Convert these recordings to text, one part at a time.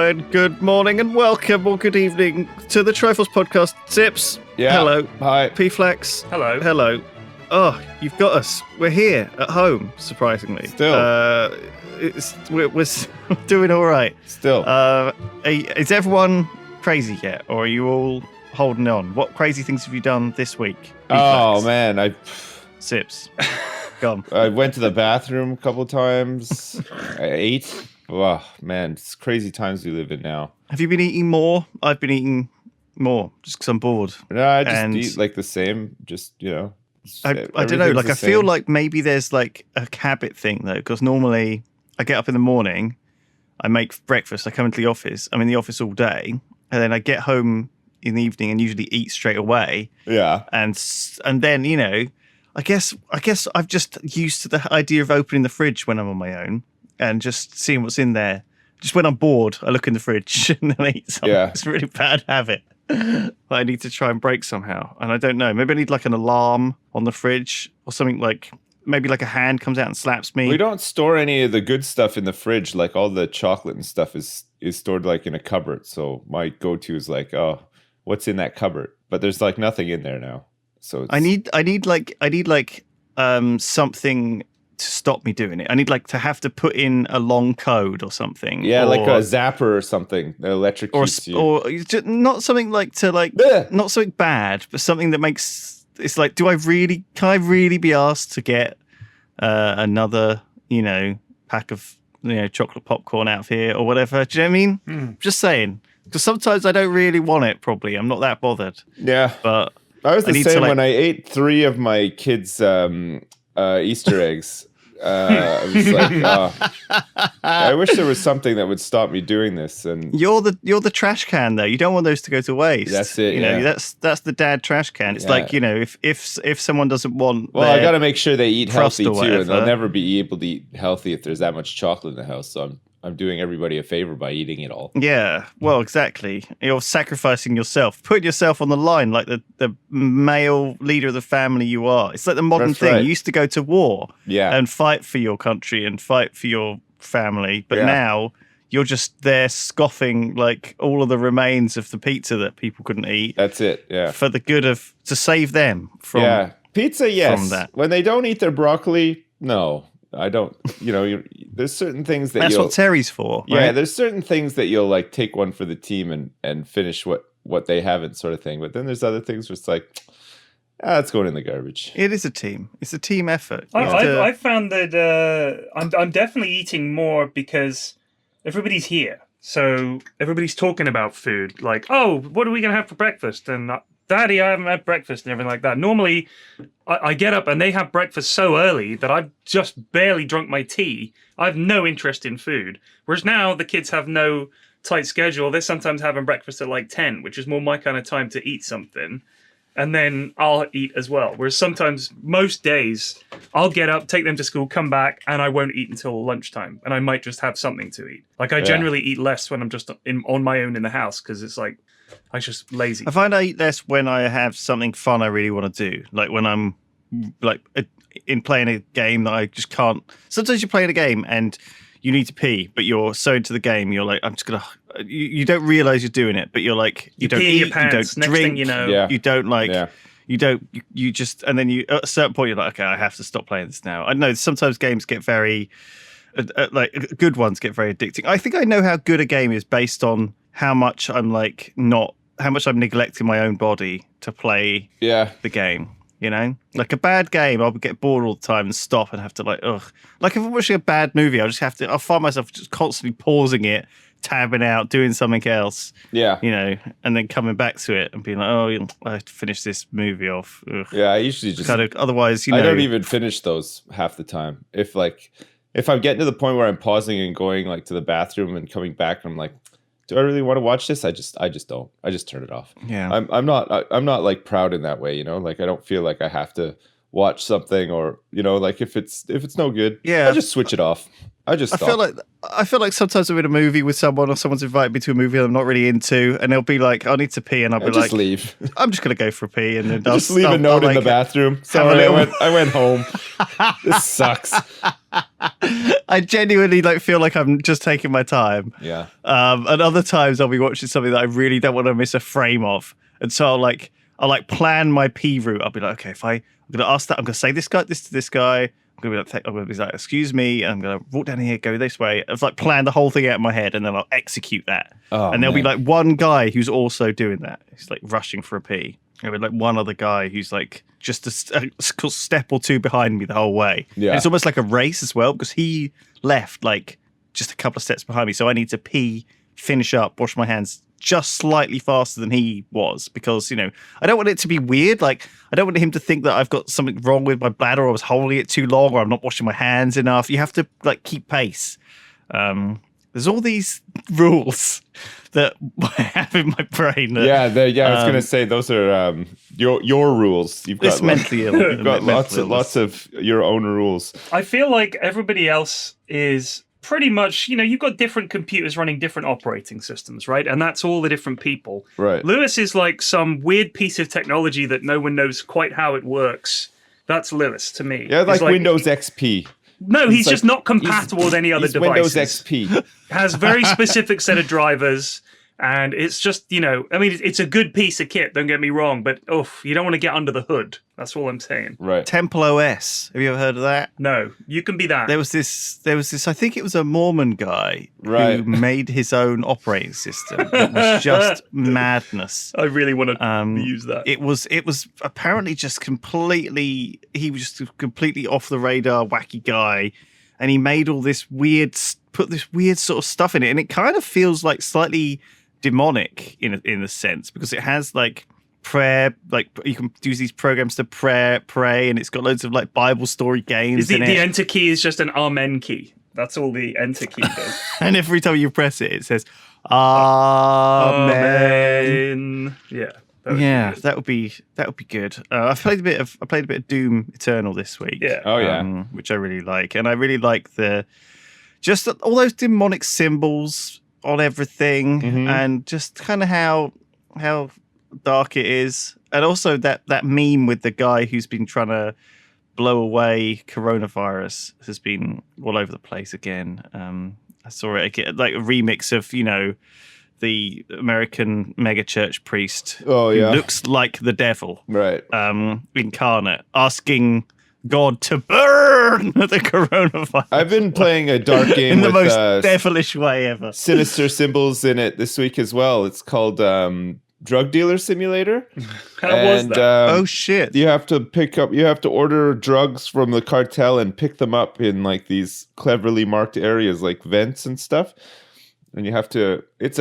and good morning and welcome or good evening to the Triforce podcast. Sips. Yeah. Hello. Hi. P-Flex. Hello. Hello. Oh, you've got us. We're here at home, surprisingly. Still. We're doing all right. Still. Is everyone crazy yet, or are you all holding on? What crazy things have you done this week? Oh, man. Sips. Gone. I went to the bathroom a couple times. I ate. Oh, man. It's crazy times we live in now. Have you been eating more? I've been eating more just because I'm bored. No, I just eat like the same. Just, I don't know. Like, I feel like maybe there's like a habit thing though, because normally I get up in the morning, I make breakfast, I come into the office, I'm in the office all day, and then I get home in the evening and usually eat straight away. Yeah. And then, I guess I've just used to the idea of opening the fridge when I'm on my own and just seeing what's in there. Just when I'm bored, I look in the fridge and then I eat something. Yeah. It's a really bad habit that I need to try and break somehow. And I don't know. Maybe I need like an alarm on the fridge or something like, maybe like a hand comes out and slaps me. We don't store any of the good stuff in the fridge. Like all the chocolate and stuff is stored like in a cupboard. So my go-to is like, oh, what's in that cupboard? But there's like nothing in there now. So I need something to stop me doing it. I need like to have to put in a long code or something. Yeah, like a zapper or something that electrocutes you. Or just not something like not something bad, but something that makes it's like, can I really be asked to get another, pack of chocolate popcorn out of here or whatever? Do you know what I mean? Just saying. Because sometimes I don't really want it, probably. I'm not that bothered. Yeah. But I was the same when I ate 3 of my kids' Easter eggs. I was like, I wish there was something that would stop me doing this. And you're the trash can though. You don't want those to go to waste. That's it. That's the dad trash can. It's like if someone doesn't want. Well, I got to make sure they eat healthy too, whatever. and they'll never be able to eat healthy if there's that much chocolate in the house. So I'm doing everybody a favor by eating it all. Yeah, well, exactly. You're sacrificing yourself, putting yourself on the line like the male leader of the family you are. It's like the modern thing. Right. You used to go to war and fight for your country and fight for your family, but now you're just there scoffing like all of the remains of the pizza that people couldn't eat. That's it, yeah. For the good of, to save them from pizza, yes. From that. When they don't eat their broccoli, no. I don't, there's certain things that that's what Terry's for. Right? Yeah, there's certain things that you'll like take one for the team and finish what they haven't, sort of thing. But then there's other things where it's like, it's going in the garbage. It is a team. It's a team effort. I found that I'm definitely eating more because everybody's here. So everybody's talking about food. Like, oh, what are we going to have for breakfast? And Daddy, I haven't had breakfast and everything like that. Normally, I get up and they have breakfast so early that I've just barely drunk my tea. I have no interest in food. Whereas now the kids have no tight schedule. They're sometimes having breakfast at like 10, which is more my kind of time to eat something. And then I'll eat as well. Whereas sometimes, most days, I'll get up, take them to school, come back, and I won't eat until lunchtime. And I might just have something to eat. Like, I generally eat less when I'm just on my own in the house because it's like, I'm just lazy. I find I eat less when I have something fun I really want to do. Like when I'm like in playing a game that I just can't. Sometimes you're playing a game and you need to pee, but you're so into the game, you're like, I'm just gonna. You don't realize you're doing it, but you're like, you don't eat, you don't Next drink, thing you know, you don't like. Yeah. You just, and then at a certain point, you're like, okay, I have to stop playing this now. I know sometimes games get very, like good ones get very addicting. I think I know how good a game is based on how much I'm neglecting my own body to play the game. Like a bad game, I'll get bored all the time and stop and have to like, ugh. Like if I'm watching a bad movie, I'll find myself just constantly pausing it, tabbing out, doing something else. Yeah. And then coming back to it and being like, oh, I have to finish this movie off. Ugh. Yeah, I usually just kind of, otherwise, I don't even finish those half the time. If I'm getting to the point where I'm pausing and going like to the bathroom and coming back, I'm like, do I really want to watch this? I just don't. I just turn it off. Yeah. I'm not like proud in that way, Like I don't feel like I have to watch something or, like if it's no good, I just switch it off. I feel like sometimes I'm in a movie with someone or someone's invited me to a movie that I'm not really into and they'll be like, I need to pee and I'll be like, just leave. I'm just going to go for a pee and then just leave a note in the bathroom. Sorry, I went home. This sucks. I genuinely like feel like I'm just taking my time. Yeah. And other times I'll be watching something that I really don't want to miss a frame of, and so I'll plan my P route. I'll be like, okay, I'm gonna ask that, I'm gonna say this to this guy. I'm gonna be like, excuse me, and I'm gonna walk down here, go this way. I've like planned the whole thing out in my head, and then I'll execute that. And there'll be like one guy who's also doing that. He's like rushing for a pee. There'll be like one other guy who's like just a step or two behind me the whole way. Yeah. And it's almost like a race as well, because he left like just a couple of steps behind me. So I need to pee, finish up, wash my hands just slightly faster than he was, because, I don't want it to be weird. Like, I don't want him to think that I've got something wrong with my bladder, or I was holding it too long, or I'm not washing my hands enough. You have to like keep pace. There's all these rules that I have in my brain. I was gonna say those are your rules. You've got it's mentally ill. You've got lots of your own rules. I feel like everybody else is pretty much, you've got different computers running different operating systems, right? And that's all the different people. Right. Lewis is like some weird piece of technology that no one knows quite how it works. That's Lewis to me. Yeah, like Windows XP. No, he's just not compatible with any other devices. Windows XP. Has very specific set of drivers, and it's just, it's a good piece of kit, don't get me wrong, but you don't want to get under the hood. That's all I'm saying. Right. Temple OS. Have you ever heard of that? No, you can be that. There was this, I think it was a Mormon guy who made his own operating system. It was just madness. I really want to use that. It was apparently just completely, he was just a completely off the radar, wacky guy. And he made all this put this weird sort of stuff in it. And it kind of feels like slightly demonic in a sense, because it has like prayer, like you can use these programs to pray, and it's got loads of like Bible story games. The enter key is just an amen key. That's all the enter key does. And every time you press it, it says Amen. Yeah. That would be good. I played a bit of Doom Eternal this week. Yeah. Oh yeah. Which I really like, and I really like just all those demonic symbols on everything, and just kind of how dark it is, and also that meme with the guy who's been trying to blow away coronavirus has been all over the place again. I saw it like a remix of the American megachurch priest who looks like the devil, right? Incarnate, asking God to burn the coronavirus. I've been playing a dark game in the with, most devilish way ever. Sinister symbols in it this week as well. It's called Drug Dealer Simulator. How was that? Oh shit! You have to order drugs from the cartel and pick them up in like these cleverly marked areas like vents and stuff. And you have to. It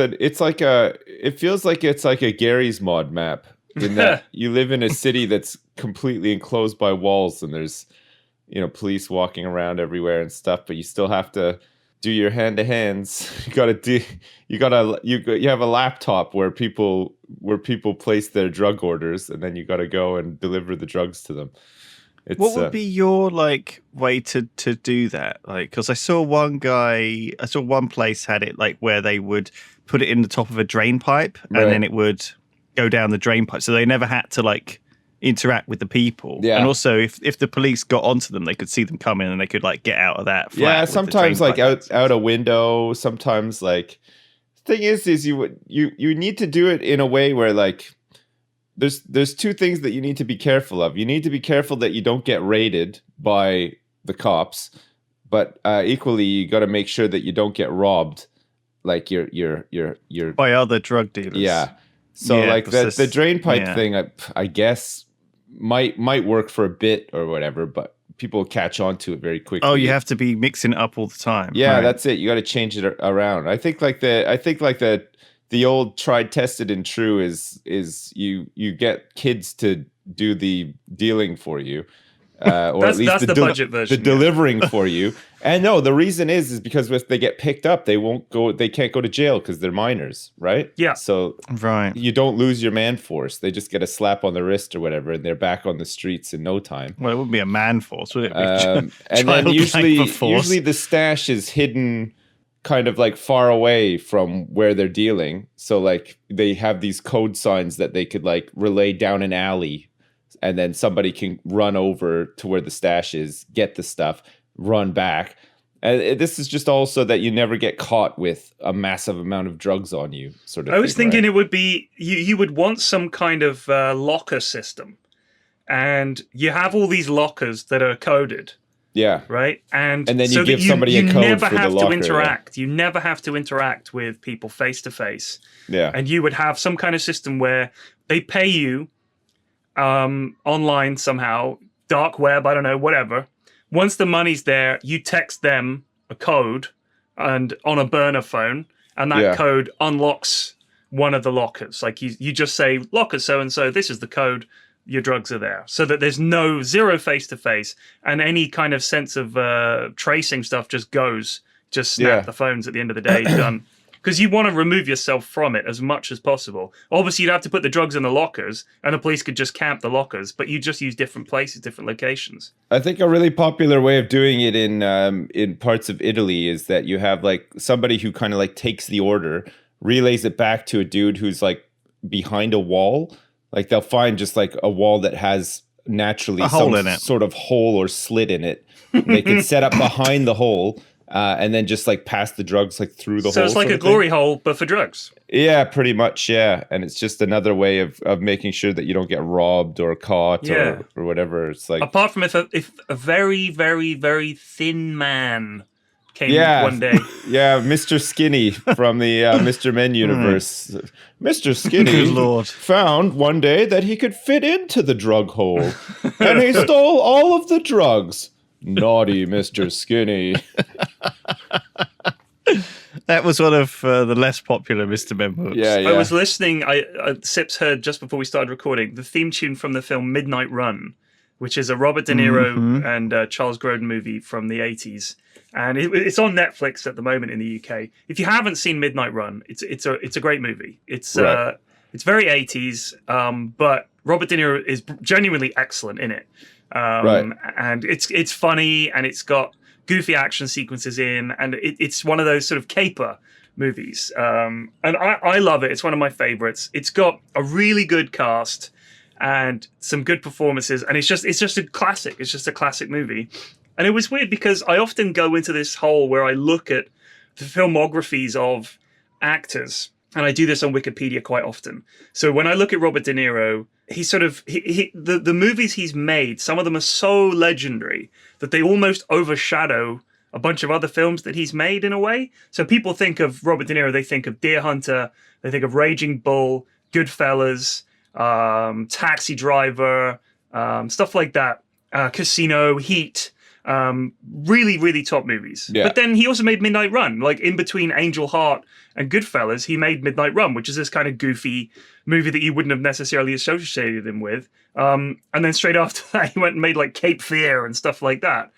feels like it's like a Gary's Mod map, in that you live in a city that's completely enclosed by walls, and there's police walking around everywhere and stuff, but you still have to do your hand to hands. You have a laptop where people place their drug orders, and then you got to go and deliver the drugs to them. What would be your like way to do that? Like, because I saw one place had it like where they would put it in the top of a drain pipe, and then it would go down the drain pipe, so they never had to like interact with the people. And also if the police got onto them, they could see them come in, and they could like get out of that flat. Sometimes like out a window. Sometimes like thing is you need to do it in a way where like there's two things that you need to be careful of. You need to be careful that you don't get raided by the cops, but equally you got to make sure that you don't get robbed, like you're by other drug dealers. Yeah. So like the drain pipe thing, I guess might work for a bit or whatever, but people catch on to it very quickly. Oh, you have to be mixing it up all the time. Yeah, right? That's it. You got to change it around. I think the old tried, tested, and true is you get kids to do the dealing for you, or at least the budget version, the delivering for you. And no, the reason is because if they get picked up, they can't go to jail because they're minors, right? Yeah. So you don't lose your man force. They just get a slap on the wrist or whatever, and they're back on the streets in no time. Well, it wouldn't be a man force, would it? And then usually the stash is hidden kind of like far away from where they're dealing. So like they have these code signs that they could like relay down an alley, and then somebody can run over to where the stash is, get the stuff, run back. And this is just also that you never get caught with a massive amount of drugs on you, sort of. I was thinking it would be you would want some kind of locker system, and you have all these lockers that are coded. Yeah. Right. And then you give somebody a code for the locker. You never have to interact. You never have to interact with people face to face. Yeah. And you would have some kind of system where they pay you online somehow, dark web, I don't know, whatever. Once the money's there, you text them a code and on a burner phone, and that code unlocks one of the lockers. Like you just say, locker so-and-so, this is the code, your drugs are there. So that there's zero face-to-face, and any kind of sense of tracing stuff just snap the phones at the end of the day, done. Because you want to remove yourself from it as much as possible. Obviously, you'd have to put the drugs in the lockers, and the police could just camp the lockers, but you just use different places, different locations. I think a really popular way of doing it in parts of Italy is that you have like somebody who kind of like takes the order, relays it back to a dude who's like behind a wall. Like they'll find just like a wall that has naturally some sort of hole or slit in it. They can set up behind the hole. And then just like pass the drugs like through the hole. So it's like a glory hole, but for drugs. Yeah, pretty much. Yeah, and it's just another way of making sure that you don't get robbed or caught or whatever. It's like, apart from if a very, very, very thin man came one day. Yeah, Mr. Skinny from the Mr. Men universe. Mr. Skinny found one day that he could fit into the drug hole, and he stole all of the drugs. Naughty Mr. Skinny. That was one of the less popular Mr. Men books. Yeah. I was listening. Sips heard just before we started recording the theme tune from the film Midnight Run, which is a Robert De Niro and Charles Grodin movie from the 80s, and it's on Netflix at the moment in the UK. If you haven't seen Midnight Run, it's a great movie. It's very 80s, but Robert De Niro is genuinely excellent in it. And it's funny, and it's got goofy action sequences in, and it's one of those sort of caper movies. And I love it. It's one of my favorites. It's got a really good cast and some good performances, and it's just a classic. It's just a classic movie. And it was weird because I often go into this hole where I look at the filmographies of actors, and I do this on Wikipedia quite often. So when I look at Robert De Niro, the movies he's made, some of them are so legendary that they almost overshadow a bunch of other films that he's made in a way. So people think of Robert De Niro, they think of Deer Hunter, they think of Raging Bull, Goodfellas, Taxi Driver, stuff like that, Casino, Heat, really, really top movies. Yeah. But then he also made Midnight Run, like in between Angel Heart and Goodfellas, he made Midnight Run, which is this kind of goofy movie that you wouldn't have necessarily associated him with. And then straight after that, he went and made like Cape Fear and stuff like that.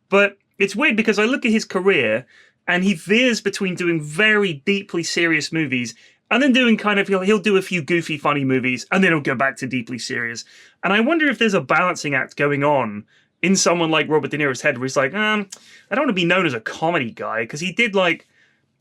But it's weird because I look at his career and he veers between doing very deeply serious movies and then doing kind of, he'll do a few goofy, funny movies, and then he'll go back to deeply serious. And I wonder if there's a balancing act going on in someone like Robert De Niro's head where he's like, I don't want to be known as a comedy guy, because he did like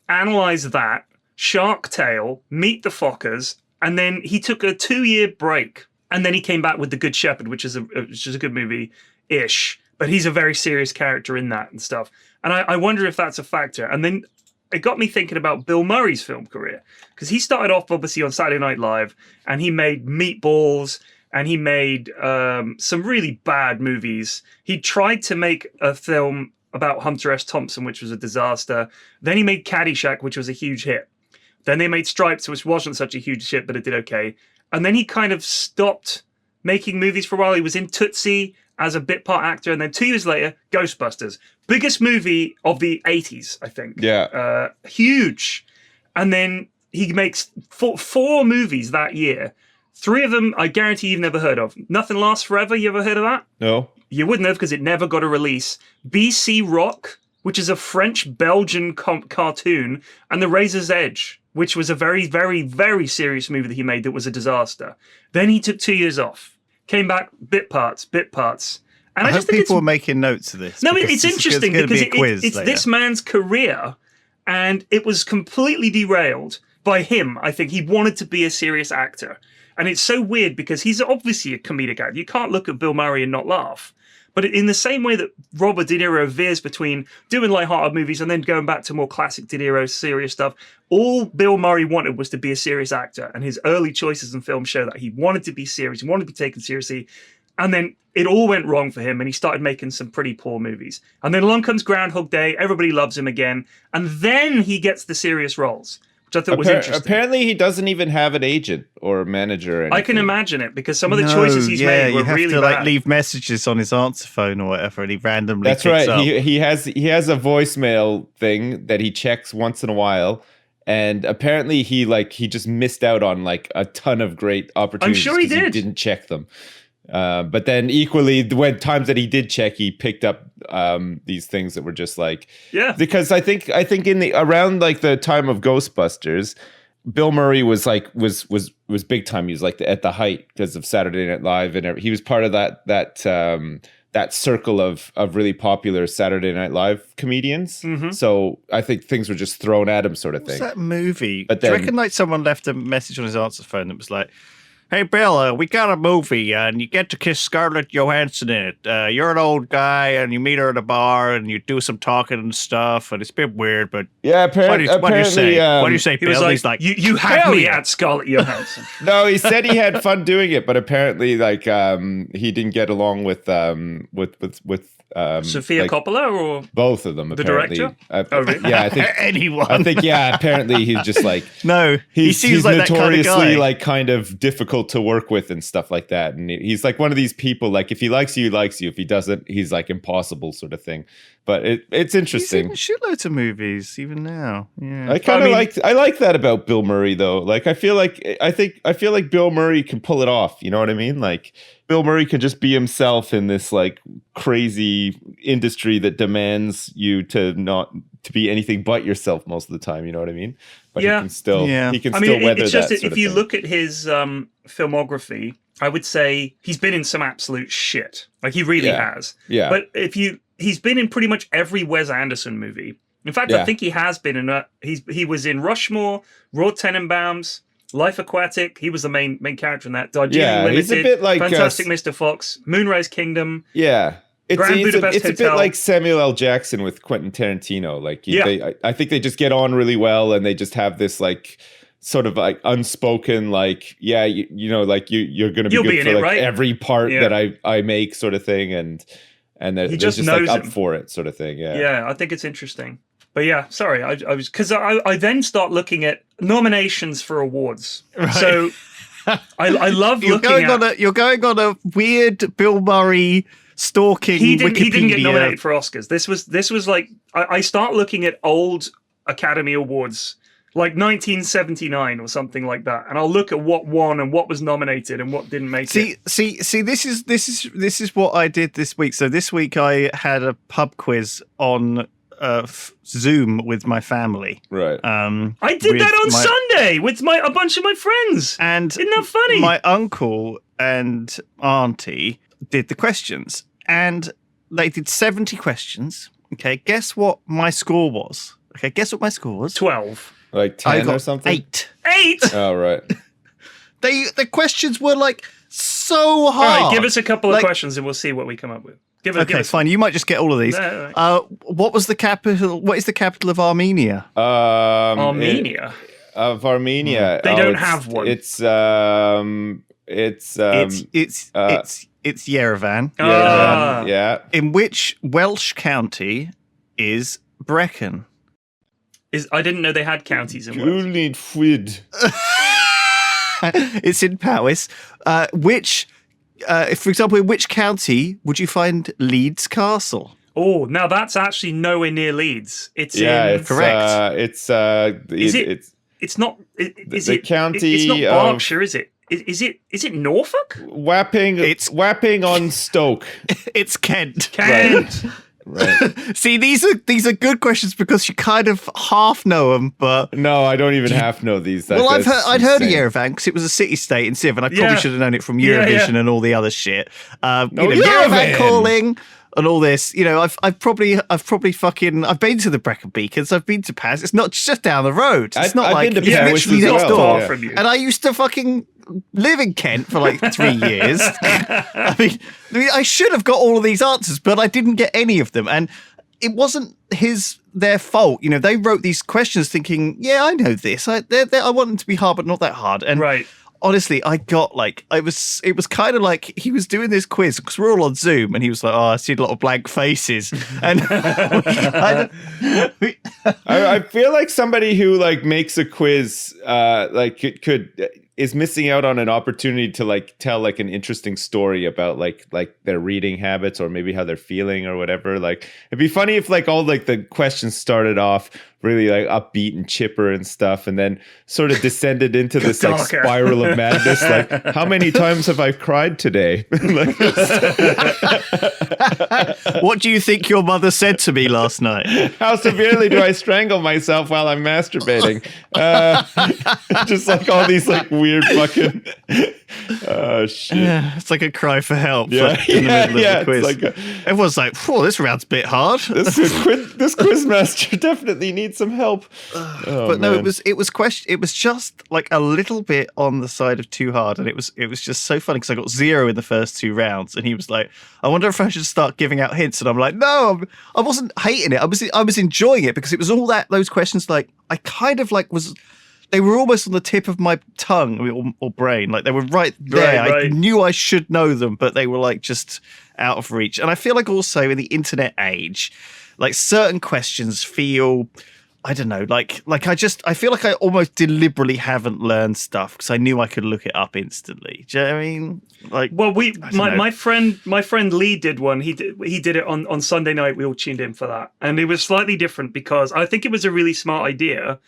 Analyze That, Shark Tale, Meet the Fockers, and then he took a 2-year break, and then he came back with The Good Shepherd, which is a good movie-ish, but he's a very serious character in that and stuff. And I wonder if that's a factor. And then it got me thinking about Bill Murray's film career, because he started off obviously on Saturday Night Live, and he made Meatballs, and he made some really bad movies. He tried to make a film about Hunter S. Thompson, which was a disaster. Then he made Caddyshack, which was a huge hit. Then they made Stripes, which wasn't such a huge hit, but it did okay. And then he kind of stopped making movies for a while. He was in Tootsie as a bit part actor. And then 2 years later, Ghostbusters. Biggest movie of the 80s, I think. Yeah. Huge. And then he makes four movies that year. 3 of them, I guarantee you've never heard of. Nothing Lasts Forever, you ever heard of that? No. You wouldn't have, because it never got a release. BC Rock, which is a French-Belgian cartoon, and The Razor's Edge, which was a very, very, very serious movie that he made that was a disaster. Then he took 2 years off, came back, bit parts. And I just think people are making notes of this. No, it's interesting because it's this man's career, and it was completely derailed by him. I think he wanted to be a serious actor. And it's so weird because he's obviously a comedic actor. You can't look at Bill Murray and not laugh. But in the same way that Robert De Niro veers between doing lighthearted movies and then going back to more classic De Niro serious stuff, all Bill Murray wanted was to be a serious actor. And his early choices in film show that he wanted to be serious, he wanted to be taken seriously. And then it all went wrong for him and he started making some pretty poor movies. And then along comes Groundhog Day, everybody loves him again. And then he gets the serious roles, which I thought was interesting. Apparently, he doesn't even have an agent or a manager or anything. I can imagine it because some of the choices he's made were really bad. You have to leave messages on his answer phone or whatever, and he randomly That's picks right. up. He has a voicemail thing that he checks once in a while, and apparently he just missed out on like a ton of great opportunities. I'm sure he did. He didn't check them. But then equally, when times that he did check, he picked up these things that were just like, because I think in the around like the time of Ghostbusters, Bill Murray was big time. He was like at the height because of Saturday Night Live, and he was part of that circle of really popular Saturday Night Live comedians. Mm-hmm. So I think things were just thrown at him, sort of thing. What's that movie? But do you reckon like someone left a message on his answer phone that was like, "Hey, Bill, we got a movie, and you get to kiss Scarlett Johansson in it. You're an old guy, and you meet her at a bar, and you do some talking and stuff, and it's a bit weird, but apparently, what do you say? What do you say, Bill?" He's like, you had me at Scarlett Johansson. No, he said he had fun doing it, but apparently, like, he didn't get along with Sophia Coppola or both of them. The apparently. director? Really? Yeah, I think anyone. I think apparently he's just like he seems like notoriously that kind of guy. like kind of difficult to work with and stuff like that. And he's like one of these people like if he likes you, he likes you. If he doesn't, he's like impossible sort of thing. But it's interesting. He's in shitloads of movies even now. Yeah, I like that about Bill Murray though. Like I feel like Bill Murray can pull it off. You know what I mean? Like Bill Murray can just be himself in this like crazy industry that demands you to be anything but yourself most of the time. You know what I mean? But he can still weather it's just that. If you look at his filmography, I would say he's been in some absolute shit. Like he really has. Yeah. But he's been in pretty much every Wes Anderson movie. In fact, I think he has been in he was in Rushmore, Raw Tenenbaums, Life Aquatic. He was the main character in that. Darjeeling Limited, he's a bit like Fantastic Mr. Fox, Moonrise Kingdom. Yeah. Grand Budapest it's a Hotel. bit like Samuel L. Jackson with Quentin Tarantino. Like, I think they just get on really well, and they just have this like sort of like unspoken like, like you're going to be good for like right? every part that I make, sort of thing, and they're just like up for it, sort of thing. Yeah, I think it's interesting. But yeah, sorry, I was because I then start looking at nominations for awards. Right. So I love you're going on a weird Bill Murray stalking. He didn't get nominated for Oscars. This was like I start looking at old Academy Awards, like 1979 or something like that, and I'll look at what won and what was nominated and what didn't make it. See, this is what I did this week. So this week I had a pub quiz on Zoom with my family. Right. I did that on Sunday with a bunch of my friends. And isn't that funny? My uncle and auntie did the questions, and they did 70 questions. Okay, guess what my score was? 12. Like 10 I got or something? 8. 8? Oh, right. The questions were like so hard. All right, give us a couple of questions and we'll see what we come up with. Give us fine. You might just get all of these. No. What is the capital of Armenia? Armenia. Of Armenia. They don't have one. It's Yerevan. Yerevan, yeah. In which Welsh county is Brecon? I didn't know they had counties in Wales. It's in Powys. For example, in which county would you find Leeds Castle? Oh, now that's actually nowhere near Leeds. It's correct. It's not. Is the it county? It's not Berkshire, is it? Is it Norfolk? Wapping on Stoke. It's Kent. Right. See, these are good questions because you kind of half know them, but no, I don't even half know these. I'd heard of Yerevan because it was a city-state in Civ, and I probably should have known it from Eurovision and all the other shit. Yerevan calling and all this. You know, I've probably been to the Brecon Beacons. I've been to Paris. It's not just down the road. It's not I've like been to Paris literally as next well, door from you. And I used to fucking live in Kent for like 3 years. I mean, I should have got all of these answers, but I didn't get any of them. And it wasn't their fault. You know, they wrote these questions thinking, yeah, I know this. I want them to be hard, but not that hard. And right. Honestly, I got like, it was kind of like he was doing this quiz because we're all on Zoom and he was like, oh, I see a lot of blank faces. And I feel like somebody who like makes a quiz is missing out on an opportunity to like tell like an interesting story about like their reading habits or maybe how they're feeling or whatever. Like it'd be funny if like all like the questions started off really like upbeat and chipper and stuff, and then sort of descended into this like spiral of madness. Like, how many times have I cried today? What do you think your mother said to me last night? How severely do I strangle myself while I'm masturbating? Just like all these like weird fucking shit. Yeah, it's like a cry for help. Yeah, like, in the middle of the quiz. Like everyone's like, "Whoa, this round's a bit hard." This quiz master definitely needs some help. But no, it was just like a little bit on the side of too hard, and it was just so funny because I got 0 in the first 2 rounds, and he was like, "I wonder if I should start giving out hints," and I'm like, "No, I wasn't hating it. I was enjoying it because it was all those questions. Like I kind of like was." They were almost on the tip of my tongue or brain. Like they were right there. Right. I knew I should know them, but they were like just out of reach. And I feel like also in the internet age, like certain questions feel, I don't know, like I feel like I almost deliberately haven't learned stuff because I knew I could look it up instantly. Do you know what I mean? Like, well, my friend Lee did one. He did it on Sunday night. We all tuned in for that, and it was slightly different because I think it was a really smart idea.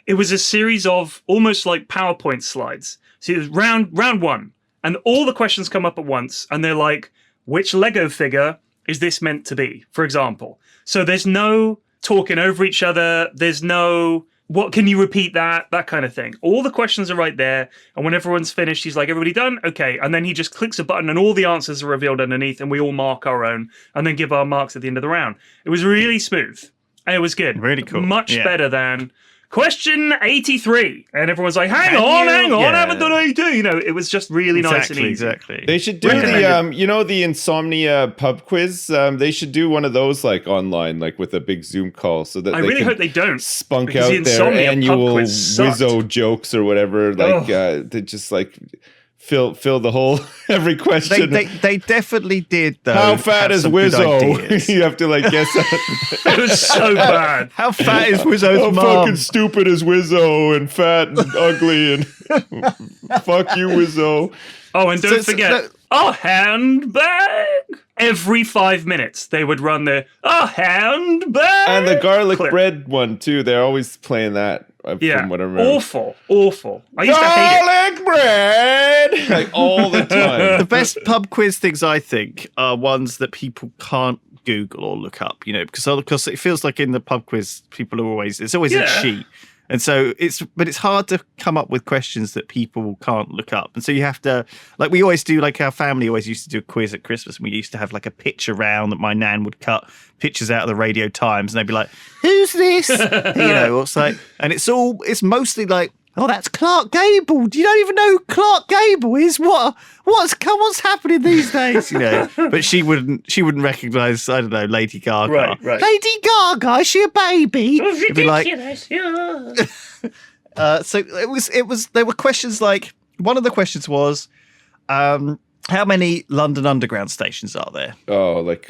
It was a series of almost like PowerPoint slides. So it was round 1, and all the questions come up at once, and they're like, which Lego figure is this meant to be, for example? So there's no talking over each other. There's no, what can you repeat that kind of thing. All the questions are right there, and when everyone's finished, he's like, everybody done? Okay. And then he just clicks a button, and all the answers are revealed underneath, and we all mark our own, and then give our marks at the end of the round. It was really smooth, and it was good. Really cool. Much better than... Question 83, and everyone's like, hang on, I haven't done 82. You know, it was just really nice and easy. Exactly. They should do the Insomnia pub quiz. They should do one of those like online, like with a big Zoom call, so that I really hope they don't spunk out their annual Wizzo jokes or whatever. Like they just like fill the whole every question. They definitely did though. How fat is Wizzo? You have to like guess that. It was so bad. How fat is Wizzo's mom? How fucking stupid is Wizzo and fat and ugly and fuck you, Wizzo. Oh, and don't forget a handbag. Every 5 minutes they would run a handbag. And the garlic bread one too. They're always playing that. From what I remember. Awful. I used to hate it. Garlic bread! Like all the time. The best pub quiz things, I think, are ones that people can't Google or look up, you know, because it feels like in the pub quiz, people are it's always a cheat. And so it's hard to come up with questions that people can't look up. And so you have to, like we always do, like our family always used to do a quiz at Christmas. And we used to have like a picture round that my nan would cut pictures out of the Radio Times. And they'd be like, who's this? You know, it's like, and it's mostly like, oh, that's Clark Gable. You don't even know who Clark Gable is. What's happening these days? You know, but she wouldn't recognize, I don't know, Lady Gaga. Right. Lady Gaga, is she a baby? It was ridiculous. So it was. There were questions like, one of the questions was, how many London Underground stations are there? Oh, like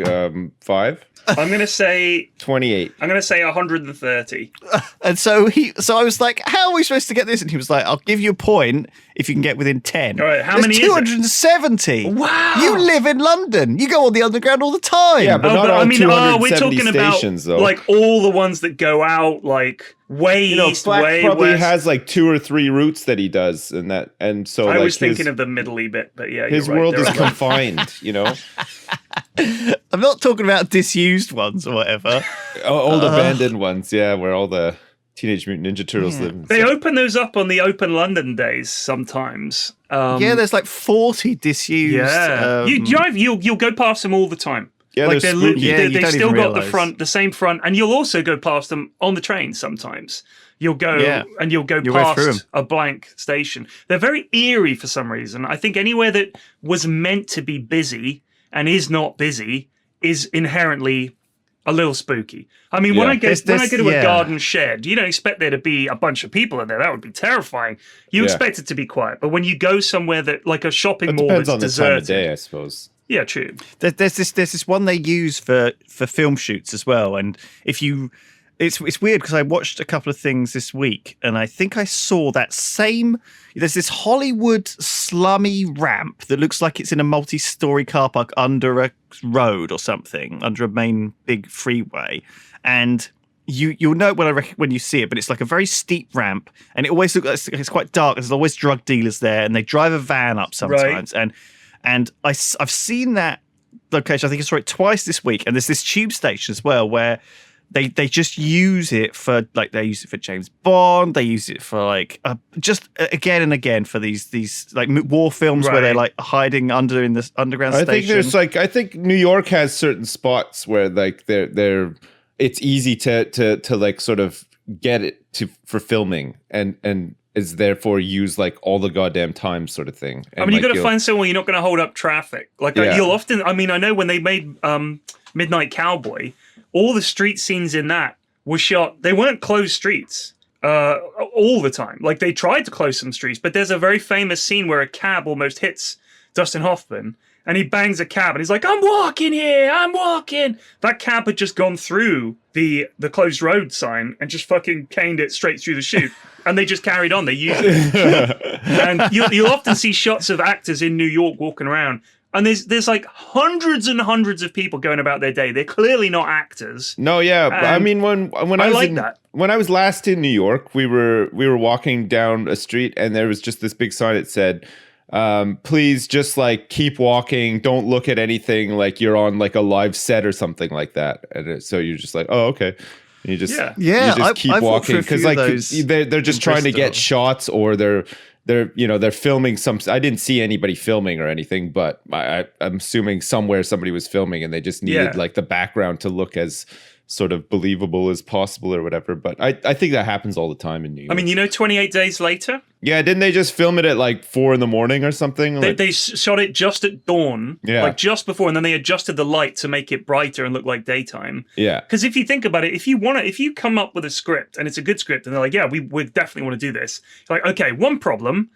5. I'm going to say 28. I'm going to say 130. And so I was like, how are we supposed to get this? And he was like, I'll give you a point if you can get within 10. All right, how There's many 270. Is it? Wow. You live in London. You go on the Underground all the time. Yeah, but not all 270 we're talking stations, about though. like all the ones that go out like way east, Flack way probably west. has like 2 or 3 routes that he does, and so I like was thinking of the middle-y bit, but yeah, his you're right, world is right. confined, you know. I'm not talking about disused ones or whatever. Old abandoned ones, yeah, where all the Teenage Mutant Ninja Turtles live. They open those up on the Open London days sometimes. There's like 40 disused. Yeah, you drive, you'll go past them all the time. Yeah, like they're they still got the same front, and you'll also go past them on the train sometimes You'll go and you'll go past a blank station. They're very eerie for some reason. I think anywhere that was meant to be busy and is not busy is inherently a little spooky. I mean, when I go to a garden shed, you don't expect there to be a bunch of people in there. That would be terrifying. You expect it to be quiet. But when you go somewhere that, like a shopping mall that's deserted. Depends on the time of day, I suppose. Yeah, true. There's this one they use for film shoots as well. And if you... It's weird because I watched a couple of things this week and I think I saw that same... There's this Hollywood slummy ramp that looks like it's in a multi-story car park under a road or something, under a main big freeway. And you'll know when you see it, but it's like a very steep ramp and it always looks like it's quite dark. There's always drug dealers there and they drive a van up sometimes. Right. And I've seen that location. I think I saw it twice this week. And there's this tube station as well where... They just use it for they use it for James Bond. They use it for just again and again for these like war films where they're like hiding in this underground station. I think New York has certain spots where like they're it's easy to like sort of get it for filming and is therefore used like all the goddamn time sort of thing. And I mean, you got to find somewhere you're not going to hold up traffic. You'll often. I mean, I know when they made Midnight Cowboy. All the street scenes in that were shot. They weren't closed streets all the time. Like they tried to close some streets, but there's a very famous scene where a cab almost hits Dustin Hoffman, and he bangs a cab, and he's like, "I'm walking here, I'm walking." That cab had just gone through the closed road sign and just fucking caned it straight through the shoot, and they just carried on. They used it, and you'll often see shots of actors in New York walking around. And there's like hundreds and hundreds of people going about their day. They're clearly not actors. No, yeah. I mean, when I was last in New York, we were walking down a street, and there was just this big sign that said, "Please just like keep walking. Don't look at anything like you're on like a live set or something like that." And so you're just like, "Oh, okay." And you just keep walking because like they're just trying to get shots, or they're filming some. I didn't see anybody filming or anything, but I'm assuming somewhere somebody was filming and they just needed like the background to look as sort of believable as possible or whatever. But I think that happens all the time in New York. I mean, 28 Days Later? Yeah, didn't they just film it at like 4 a.m. or something? They shot it just at dawn, like just before, and then they adjusted the light to make it brighter and look like daytime. Yeah. Because if you think about it, if you come up with a script and it's a good script, and they're like, yeah, we definitely want to do this. It's like, okay, one problem.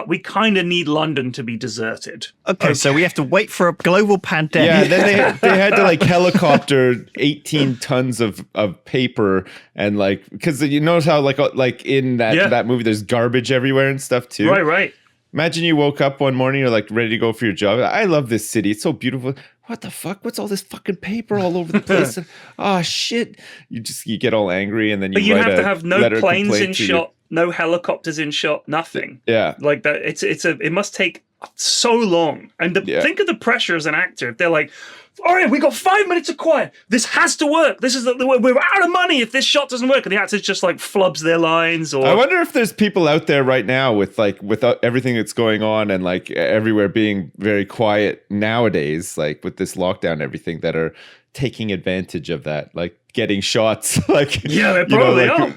We kind of need London to be deserted. Okay, so we have to wait for a global pandemic. Yeah, then they had to like helicopter 18 tons of paper and like, because you notice how like in that movie there's garbage everywhere and stuff too. Right. Imagine you woke up one morning, you're like ready to go for your job. I love this city. It's so beautiful. What the fuck? What's all this fucking paper all over the place? Oh shit! You get all angry and then you have to have no planes in shot. No helicopters in shot, nothing. Yeah. Like that. It must take so long. And think of the pressure as an actor. If they're like, all right, we got 5 minutes of quiet. This has to work. We're out of money if this shot doesn't work. And the actors just like flubs their lines. Or I wonder if there's people out there right now with everything that's going on and like everywhere being very quiet nowadays, like with this lockdown and everything, that are taking advantage of that, like getting shots, like they probably are.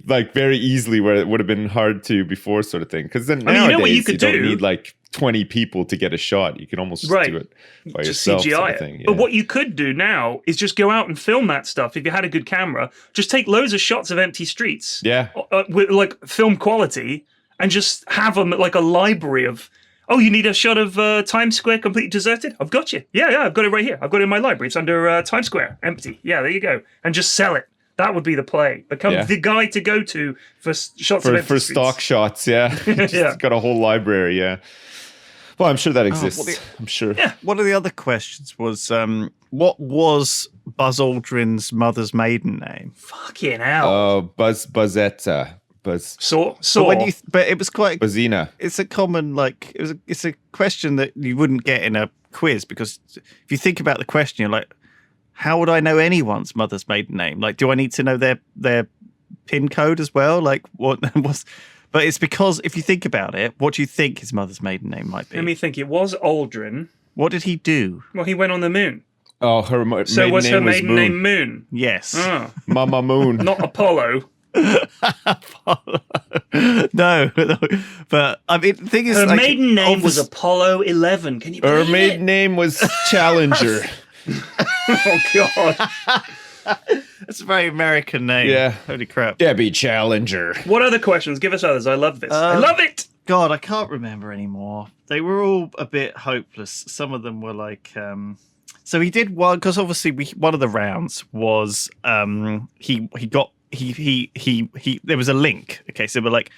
Like very easily where it would have been hard to before, sort of thing. Because then nowadays you don't need like 20 people to get a shot. You can almost just do it by yourself. CGI sort of thing. But what you could do now is just go out and film that stuff. If you had a good camera, just take loads of shots of empty streets. Yeah, with like film quality, and just have them like a library of. Oh, you need a shot of Times Square completely deserted? I've got you. Yeah, I've got it right here. I've got it in my library. It's under Times Square, empty. Yeah, there you go. And just sell it. That would be the play. Become the guy to go to for shots of empty for streets. Stock shots. Yeah, just got a whole library. Yeah. Well, I'm sure that exists. I'm sure. Yeah. One of the other questions was, what was Buzz Aldrin's mother's maiden name? Fucking hell. Oh, Buzzetta. But it was quite Buzzina. It's a common it's a question that you wouldn't get in a quiz, because if you think about the question, you're like, how would I know anyone's mother's maiden name? Like, do I need to know their PIN code as well? Like, what was? But it's because if you think about it, what do you think his mother's maiden name might be? Let me think. It was Aldrin. What did he do? Well, he went on the moon. Oh, her maiden name was Moon. Name Moon? Yes. Oh. Mama Moon. Not Apollo. no, but I mean, the thing is, her like, maiden name was Apollo 11. Can you believe Her maiden name was Challenger. Oh God. That's a very American name. Yeah. Holy crap. Debbie Challenger. What other questions? Give us others. I love this. I love it. God, I can't remember anymore. They were all a bit hopeless. Some of them were like, so he did one because obviously one of the rounds was he there was a link. Okay, so there were like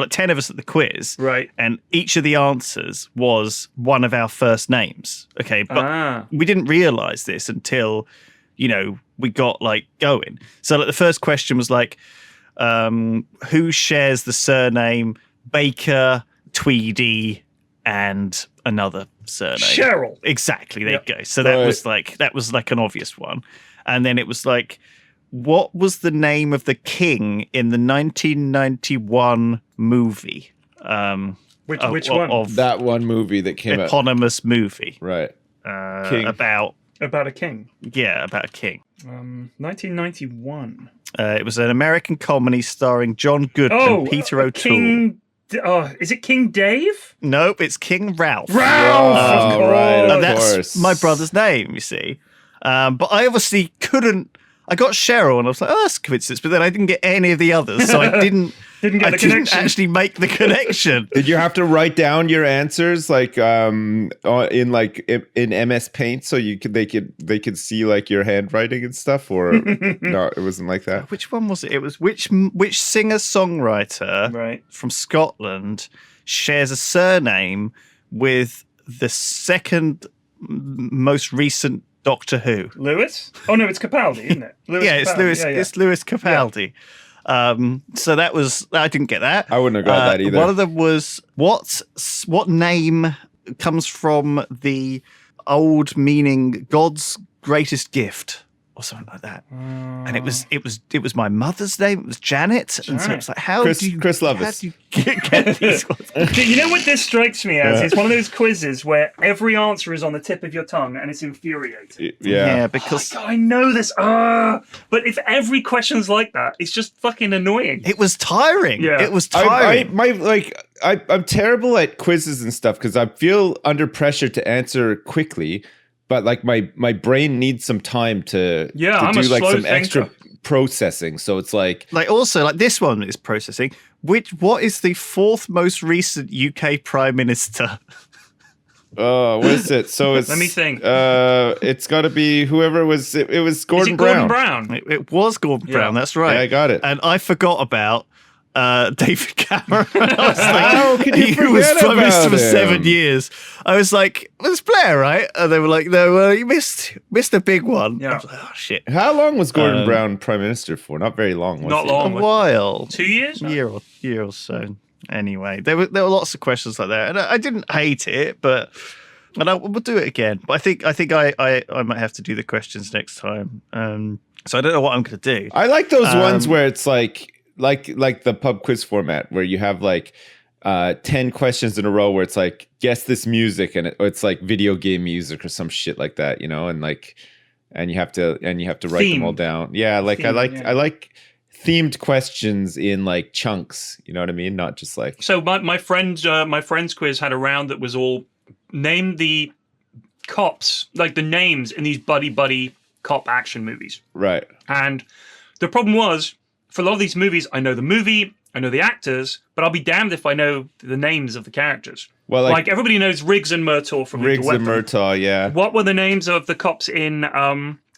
10 of us at the quiz, right? And each of the answers was one of our first names. Okay, but we didn't realize this until we got like going. So like the first question was like, who shares the surname Baker, Tweedy, and another surname? Cheryl. Exactly. There you go. So that was like an obvious one. And then it was like, what was the name of the king in the 1991 movie? Which one? Of that one movie that came out. Eponymous movie. Right. King. About a king. Yeah, about a king. 1991. It was an American comedy starring John Goodman and Peter O'Toole. Is it King Dave? Nope, it's King Ralph. Ralph, of course. Right, and that's my brother's name, you see. But I obviously couldn't. I got Cheryl, and I was like, "Oh, that's a coincidence." But then I didn't get any of the others, so I didn't. I didn't actually make the connection. Did you have to write down your answers like in MS Paint so they could see like your handwriting and stuff, or no, it wasn't like that? Which one was it? It was which singer-songwriter from Scotland shares a surname with the second most recent Doctor Who? Lewis? Oh no, it's Capaldi, isn't it? It's Lewis. It's Lewis Capaldi. Yeah. So that was, I didn't get that. I wouldn't have got that either. One of them was what name comes from the old meaning God's greatest gift or something like that. And it was my mother's name. It was Janet. And so it's like, Chris Lovis. How do you get these ones? You know what this strikes me as? It's one of those quizzes where every answer is on the tip of your tongue and it's infuriating. Yeah, because I know this. But if every question's like that, it's just fucking annoying. It was tiring. Yeah. It was tiring. I'm terrible at quizzes and stuff because I feel under pressure to answer quickly. But like my brain needs some time to do like some extra processing. So it's like also like this one is processing. What is the fourth most recent UK Prime Minister? What is it? So it's let me think. It's got to be whoever was. It was Gordon Brown. Gordon Brown. It was Gordon Brown. That's right. Yeah, I got it. And I forgot about David Cameron. I was how can you he was Prime Minister for him? 7 years. I was like, well, it's Blair, right? And they were like, no, you missed a big one. Yeah. I was like, oh shit. How long was Gordon Brown Prime Minister for? Not very long. Not long. A while. 2 years? Year or so. Anyway, there were lots of questions like that, and I didn't hate it, but I will do it again. But I think I might have to do the questions next time. So I don't know what I'm going to do. I like those ones where it's like the pub quiz format where you have like 10 questions in a row where it's like guess this music and it's like video game music or some shit like that, and you have to write them all down. Yeah, like I like themed questions in like chunks, you know what I mean? Not just like. So my friend's quiz had a round that was all name the cops, like the names in these buddy cop action movies. Right. And the problem was, for a lot of these movies, I know the movie, I know the actors, but I'll be damned if I know the names of the characters. Well, like everybody knows Riggs and Murtaugh from Riggs and Murtaugh, yeah. What were the names of the cops in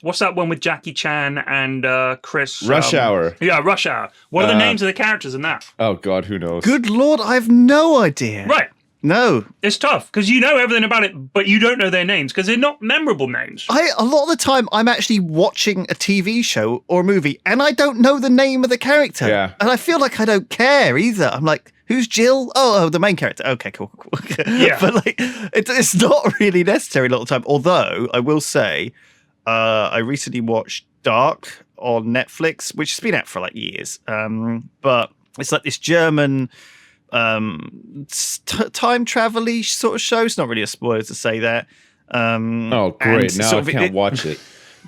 what's that one with Jackie Chan and Chris? Rush Hour. Yeah, Rush Hour. What are the names of the characters in that? Oh God, who knows? Good Lord, I have no idea. Right. No. It's tough because you know everything about it, but you don't know their names because they're not memorable names. A lot of the time, I'm actually watching a TV show or a movie and I don't know the name of the character. Yeah. And I feel like I don't care either. I'm like, who's Jill? Oh, the main character. Okay, cool. Yeah. But like, it's not really necessary a lot of the time. Although, I will say, I recently watched Dark on Netflix, which has been out for like years. But it's like this German time travel-y sort of show. It's not really a spoiler to say that. Oh, great. Now I can't watch it.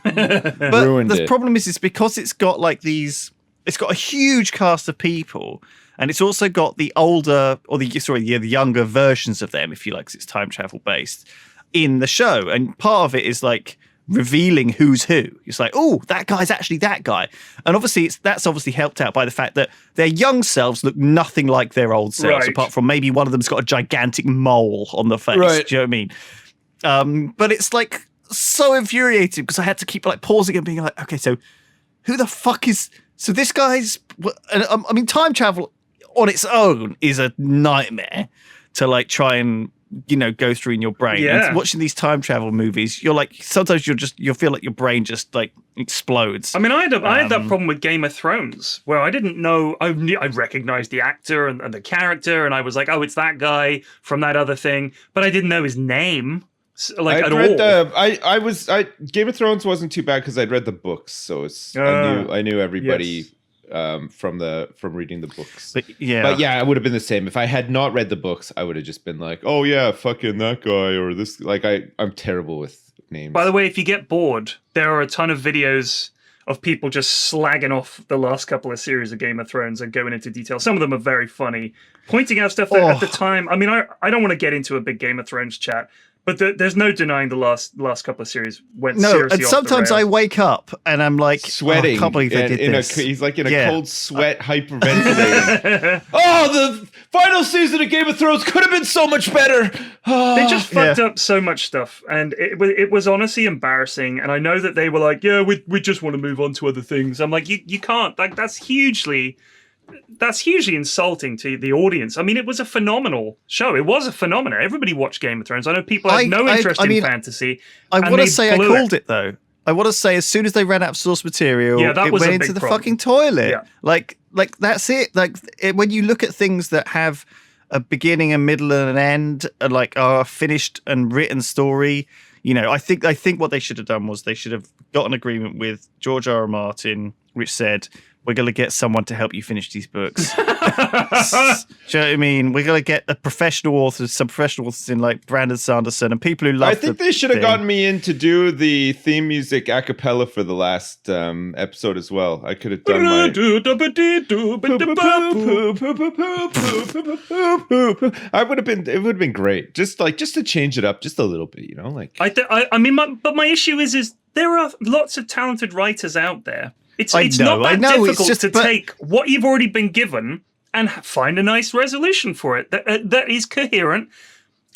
But the problem is because it's got like these it's got a huge cast of people, and it's also got the older or the younger versions of them, if you like, 'cause it's time travel based in the show. And part of it is like revealing who's who. It's like, oh, that guy's actually that guy. And obviously that's obviously helped out by the fact that their young selves look nothing like their old selves, apart from maybe one of them's got a gigantic mole on the face. Right. Do you know what I mean? But it's like so infuriating because I had to keep like pausing and being like, okay, so who the fuck is... So this guy's... I mean, time travel on its own is a nightmare to like try and, you know, go through in your brain. Yeah. And watching these time travel movies, you're like, sometimes you'll feel like your brain just like explodes. I mean, I had that problem with Game of Thrones where I didn't know, I recognized the actor and the character, and I was like, oh, it's that guy from that other thing, but I didn't know his name. Like at all. Game of Thrones wasn't too bad because I'd read the books, so I knew everybody from reading the books. But yeah, it would have been the same if I had not read the books. I would have just been like, oh yeah, fucking that guy or this. Like I'm terrible with names. By the way, if you get bored, there are a ton of videos of people just slagging off the last couple of series of Game of Thrones and going into detail. Some of them are very funny, pointing out stuff that at the time. I mean, I don't want to get into a big Game of Thrones chat. But there's no denying the last couple of series went seriously and sometimes off the I rails. wake up and I'm like sweating. I can't believe they did this. He's like in a cold sweat, hyperventilating. Oh, the final season of Game of Thrones could have been so much better. They just fucked up so much stuff, and it was honestly embarrassing. And I know that they were like, yeah, we just want to move on to other things. I'm like, you can't. Like that's hugely insulting to the audience. I mean, it was a phenomenal show. It was a phenomenon. Everybody watched Game of Thrones. I know people had no interest in fantasy. I want to say I called it though. I want to say as soon as they ran out of source material, it went into the fucking toilet. Yeah. Like that's it. Like when you look at things that have a beginning, a middle, and an end, like a finished and written story, you know, I think what they should have done was they should have got an agreement with George R. R. Martin, which said, we're going to get someone to help you finish these books. Do you know what I mean? We're going to get some professional authors in like Brandon Sanderson and people who love. I think they should have gotten me in to do the theme music a cappella for the last episode as well. I could have done my. It would have been great. Just to change it up just a little bit, you know? Like I mean, my issue is there are lots of talented writers out there. It's not that difficult to take what you've already been given and find a nice resolution for it that is coherent.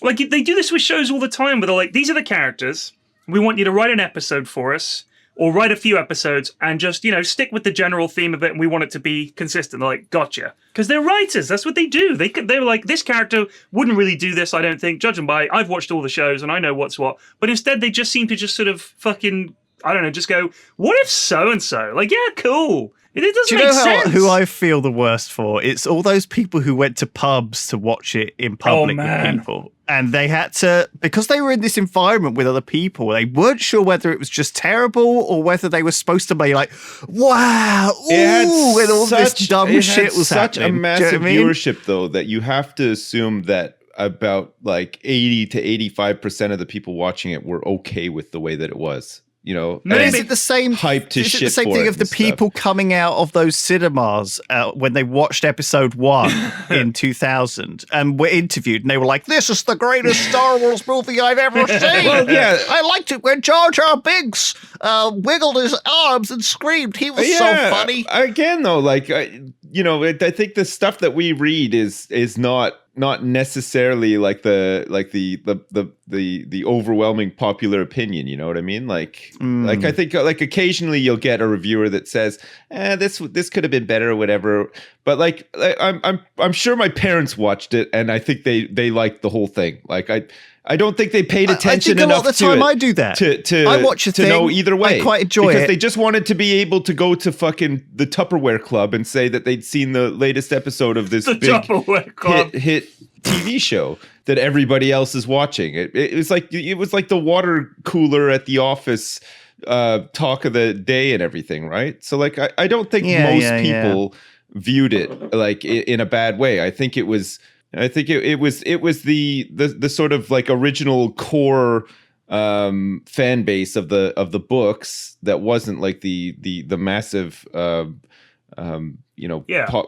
Like they do this with shows all the time where they're like, these are the characters. We want you to write an episode for us or write a few episodes and just, you know, stick with the general theme of it. And we want it to be consistent. They're like, gotcha. Because they're writers. That's what they do. They were like, this character wouldn't really do this, I don't think. Judging by, I've watched all the shows and I know what's what. But instead, they just seem to just sort of fucking... I don't know, just go, what if so-and-so? Like, yeah, cool. It doesn't make sense. Who I feel the worst for? It's all those people who went to pubs to watch it in public with people. And they had to, because they were in this environment with other people, they weren't sure whether it was just terrible or whether they were supposed to be like, wow, ooh, when all this dumb shit was happening. Such a massive viewership, though, that you have to assume that about like 80 to 85% of the people watching it were okay with the way that it was. You know, is it the same hype to shit? Is it the same thing of the people coming out of those cinemas when they watched episode 1 in 2000 and were interviewed and they were like, "This is the greatest Star Wars movie I've ever seen." Well, yeah, I liked it when Jar Jar Binks wiggled his arms and screamed. He was so funny. Again, though, like you know, I think the stuff that we read is not necessarily like the overwhelming popular opinion, you know what I mean? Like I think like occasionally you'll get a reviewer that says, this could have been better or whatever. But like I'm sure my parents watched it and I think they liked the whole thing. Like I don't think they paid attention enough to it. I think a lot of the time I do that. I watch a thing, to know either way. I quite enjoy it. Because they just wanted to be able to go to fucking the Tupperware Club and say that they'd seen the latest episode of this big hit TV show that everybody else is watching. It was like the water cooler at the office talk of the day and everything, right? So like I don't think most people viewed it like in a bad way. I think it was the sort of like original core fan base of the books that wasn't like the massive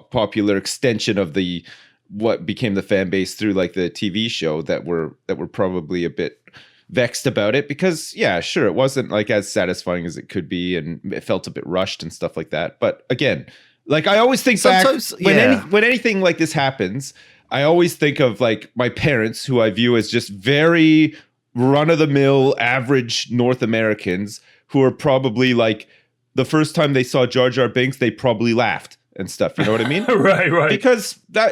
popular extension of the what became the fan base through like the TV show that were probably a bit vexed about it because sure, it wasn't like as satisfying as it could be and it felt a bit rushed and stuff like that. But again, like I always think sometimes when anything like this happens, I always think of like my parents, who I view as just very run-of-the-mill average North Americans, who are probably like the first time they saw Jar Jar Binks, they probably laughed and stuff. You know what I mean? Right. Because that,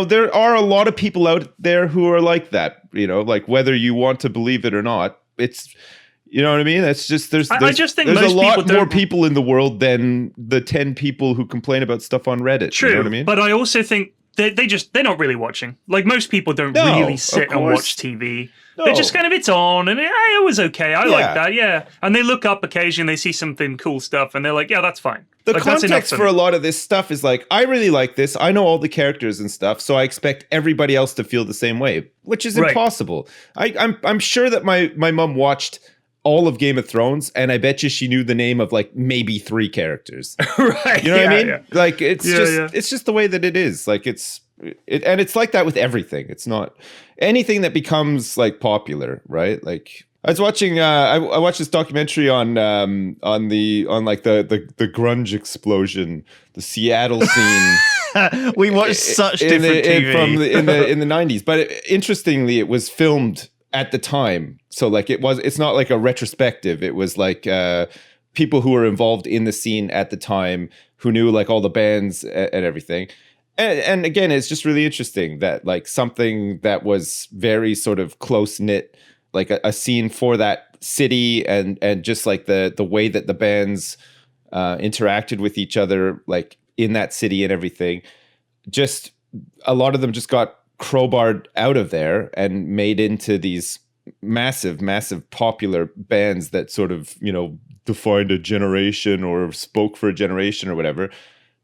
there are a lot of people out there who are like that, like whether you want to believe it or not, it's, you know what I mean? It's just, I just think there's most a lot more people in the world than the 10 people who complain about stuff on Reddit. True. You know what I mean? But I also think they're not really watching. Like most people don't really sit and watch TV. No. They're just kind of, it's on, and it was okay. I like that, yeah. And they look up occasionally, they see something cool stuff, and they're like, yeah, that's fine. The like, context for a lot of this stuff is like, I really like this. I know all the characters and stuff, so I expect everybody else to feel the same way, which is impossible. I'm sure that my mom watched all of Game of Thrones, and I bet you she knew the name of like maybe 3 characters. Right. You know what I mean? Yeah. Like it's just the way that it is. Like and it's like that with everything. It's not anything that becomes like popular, right? Like I was watching I watched this documentary on the grunge explosion, the Seattle scene. We watched such different TV in the 90s, but interestingly it was filmed at the time. So like it's not like a retrospective. It was like people who were involved in the scene at the time who knew like all the bands and everything. And again, it's just really interesting that like something that was very sort of close knit, like a scene for that city and just like the way that the bands interacted with each other, like in that city and everything, just a lot of them just got crowbarred out of there and made into these massive popular bands that sort of, defined a generation or spoke for a generation or whatever.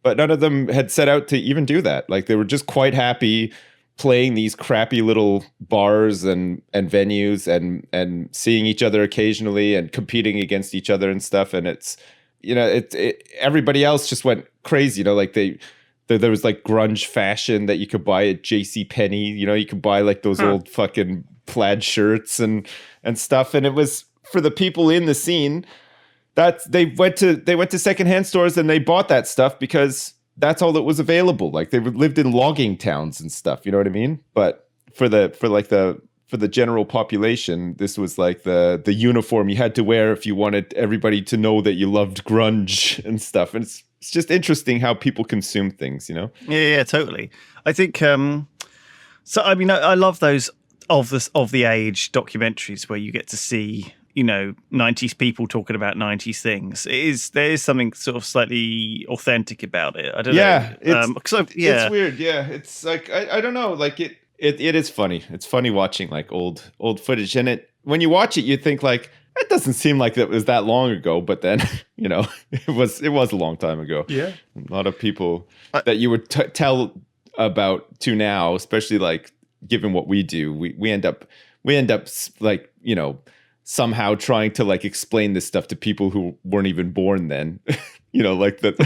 But none of them had set out to even do that. Like they were just quite happy playing these crappy little bars and venues and seeing each other occasionally and competing against each other and stuff. And it's, everybody else just went crazy, like there was like grunge fashion that you could buy at JCPenney. You could buy like those old fucking plaid shirts and stuff. And it was for the people in the scene that they went to secondhand stores and they bought that stuff because that's all that was available. Like they lived in logging towns and stuff. You know what I mean? But for the general population, this was like the uniform you had to wear if you wanted everybody to know that you loved grunge and stuff. And it's just interesting how people consume things, Yeah, totally. I think so. I mean, I love those of the age documentaries where you get to see 90s people talking about 90s things. There is something sort of slightly authentic about it. I don't know. It's weird. Yeah, it's like I don't know. Like it is funny. It's funny watching like old footage, and when you watch it, you think like it doesn't seem like it was that long ago, but then it was a long time ago. Yeah, a lot of people that you would tell about to now, especially like given what we do, we end up like somehow trying to like explain this stuff to people who weren't even born then. Like that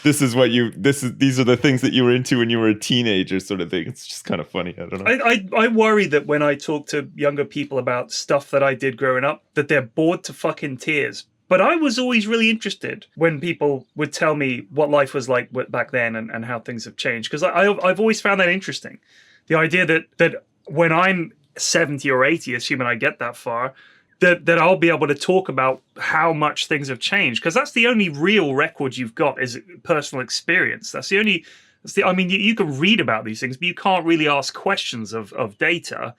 these are the things that you were into when you were a teenager, sort of thing. It's just kind of funny. I don't know. I worry that when I talk to younger people about stuff that I did growing up, that they're bored to fucking tears. But I was always really interested when people would tell me what life was like back then and how things have changed. Because I've always found that interesting. The idea that when I'm 70 or 80, assuming I get that far, that I'll be able to talk about how much things have changed, because that's the only real record you've got is personal experience. I mean, you can read about these things, but you can't really ask questions of data.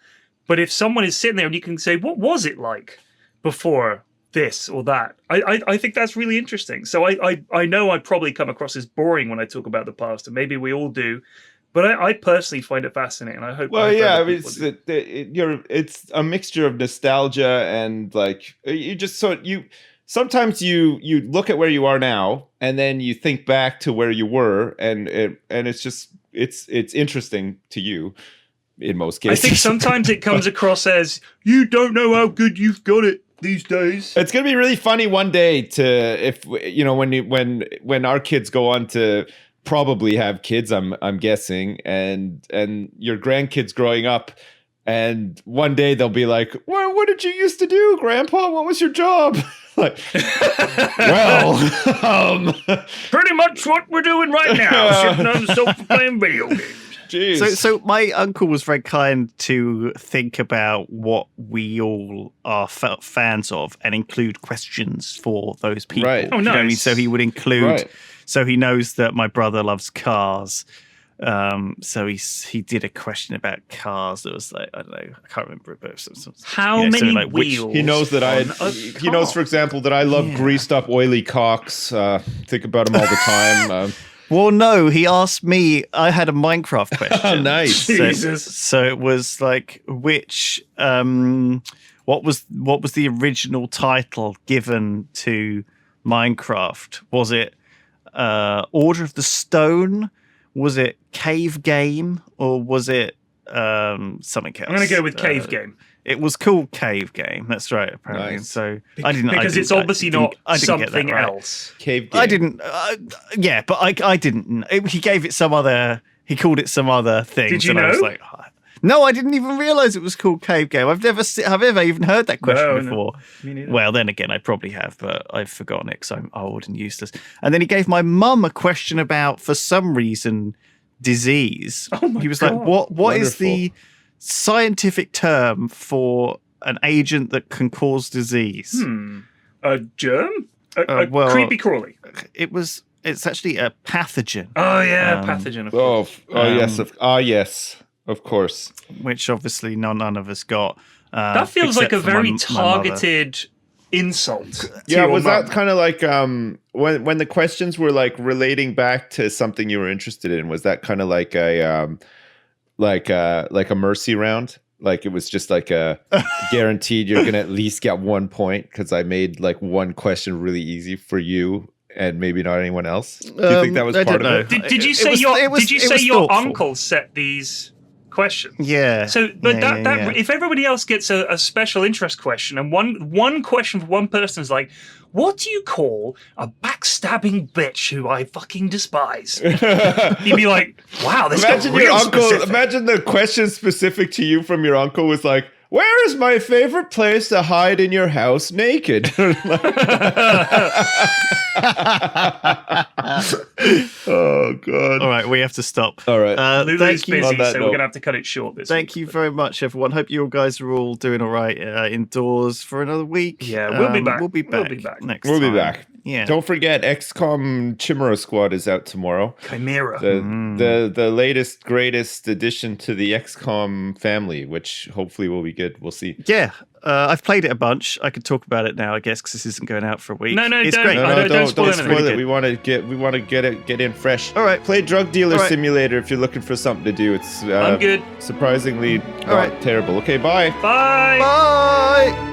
But if someone is sitting there and you can say, what was it like before this or that? I think that's really interesting. So I know I probably come across as boring when I talk about the past, and maybe we all do. But I personally find it fascinating. I hope. Well, yeah, I mean, it's a mixture of nostalgia and like sometimes you look at where you are now and then you think back to where you were, and it's interesting to you in most cases. I think sometimes it comes across as you don't know how good you've got it. these days. It's gonna be really funny one day when our kids go on to probably have kids. I'm guessing, and your grandkids growing up. And one day they'll be like, well, what did you used to do, Grandpa? What was your job? Like, well, pretty much what we're doing right now, sitting on the sofa playing video games. Jeez. So my uncle was very kind to think about what we all are fans of and include questions for those people. Right. Oh, nice. You know what I mean? So he would include, Right. so he knows that my brother loves cars. So he did a question about cars that was like, I don't know, I can't remember it, but some How many like wheels? He knows that he knows, for example, that I love greased up oily cocks. Think about them all the time. Well, no, he asked me. I had a Minecraft question. Oh, nice. Jesus. So it was like, which what was the original title given to Minecraft? Was it Order of the Stone? Was it Cave Game, or was it something else? I'm going to go with Cave Game. It was called Cave Game. That's right, apparently. Nice. So Because it's obviously not something else. Cave Game. I didn't. Yeah, but I didn't. He gave it some other. He called it some other thing. Did you and know? I was like, no, I didn't even realize it was called Cave Game. I've never even heard that question before. Me neither. Well, then again, I probably have, but I've forgotten it because I'm old and useless. And then he gave my mum a question about, for some reason, disease. Oh my he was God. like, "What is Wonderful. the scientific term for an agent that can cause disease?" A germ? A well, creepy crawly? It's actually a pathogen. Oh, yeah, pathogen. Of course. Yes, of course. Which obviously none of us got. That feels like a except for very my mother. targeted insult. Yeah, was that that kind of like when the questions were like relating back to something you were interested in? Was that kind of like a mercy round? Like it was just like a guaranteed you're gonna at least get 1 point because I made like one question really easy for you and maybe not anyone else. Do you think that was I part don't of it? know. Did you It say was- your it was- Did you it say was your thoughtful. uncle set these questions? Yeah. So, but yeah, that if everybody else gets a special interest question, and one question for one person is like, what do you call a backstabbing bitch who I fucking despise? You'd be like, wow, this got Imagine real your uncle. specific. Imagine the question specific to you from your uncle was like, "Where is my favorite place to hide in your house naked?" Oh god! All right, we have to stop. All right. Lulu's Thank you. busy, On that so note. we're gonna have to cut it short. This Thank you very much, everyone. Hope you guys are all doing all right indoors for another week. Yeah, we'll be back. We'll be We'll back. be back. Next We'll be time. back. Yeah. Don't forget, XCOM Chimera Squad is out tomorrow. Chimera. The latest, greatest addition to the XCOM family, which hopefully will be good. We'll see. Yeah. I've played it a bunch. I could talk about it now, I guess, because this isn't going out for a week. No, it's don't. great. No, don't spoil anything. it. We want to get in fresh. All right. Play Drug Dealer All right. Simulator if you're looking for something to do. It's I'm good. Surprisingly All right. not terrible. Okay, bye. Bye. Bye.